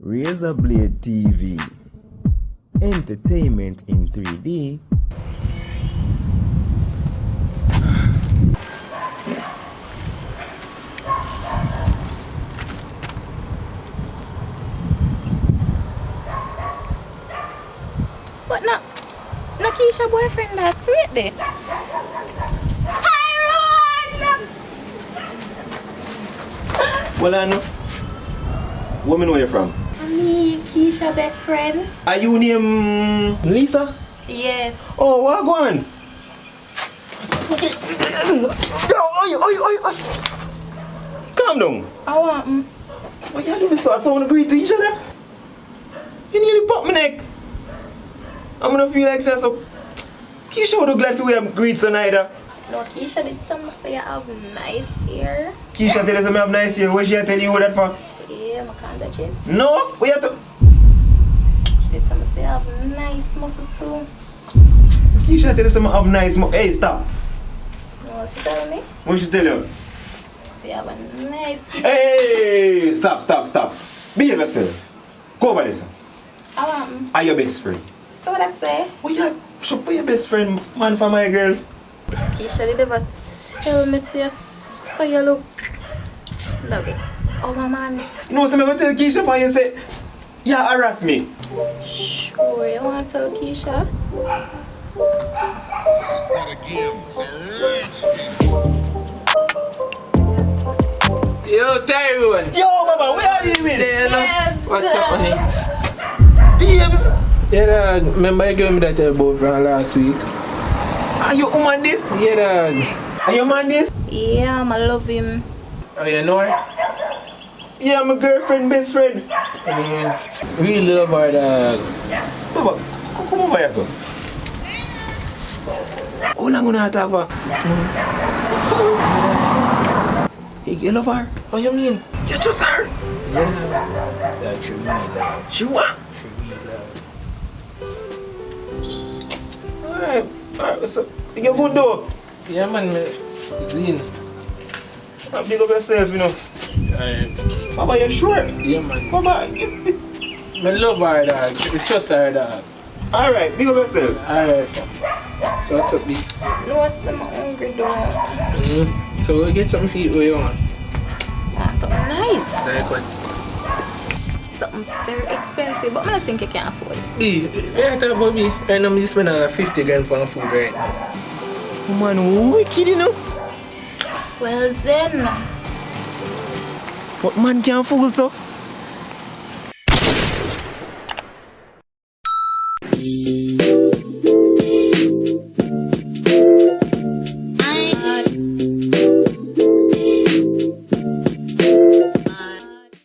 Razor Blade TV. Entertainment in 3D. But no Keisha boyfriend that's sweet there. Well, I know. Woman, where you from? Me, Keisha best friend. Are you named Lisa? Yes. Oh, what going? Calm down. I want Why you doing so? I want to greet to each other. You nearly popped my neck. I'm gonna feel like that, so Keisha would have glad we have greets tonight. No, Keisha did some say you have nice hair. Keisha tell us I have nice hair. What she tell you that for? Yeah, I can't touch it. No, we have to. She did some say you have nice muscle too. Keisha tell us I have nice muscle. Hey, stop. What she tell me? What she tell you? Say you have a nice. Hey, stop. Behave yourself. Go over this. I want Are your best friend? So what I say? Oh yeah, should be your best friend, man, for my girl. Keisha did ever tell me sis how you look. Love it. Oh my man. No, so I'm going to tell Keisha and you say, yeah, harass me. Sure, you want to tell Keisha? Yo, Tyrone. Yo, mama, where are you in? Yeah, no. What's up, honey? Babes, Yeah, dad. Remember you gave me that boyfriend last week? are you woman this? Yeah, dad. Are you man this? Yeah, I love him. Oh, you know her? Yeah, my girlfriend, best friend. Really love her, dad. Baba, come over here, son. How long gonna talk for? 6 months. 6 months? You love her? What you mean? You trust her? Yeah, dad. She really love. She what? She really love. Alright, so you good though? Yeah, man. Zine. Big up yourself, you know. Baba, you sure? Yeah, man. Baba, I love her, dad. I trust her, dad. alright, big up yourself. Alright, so what's up, B? No, I'm hungry though. So we'll get something for you. What you want? Something nice. Like what? Something very expensive, but I don't think you can afford it. B, yeah, talk about me. Right now, I'm just spending like 50 grand on food right now. Man, wicked, you know. Well then. But man can't fool so.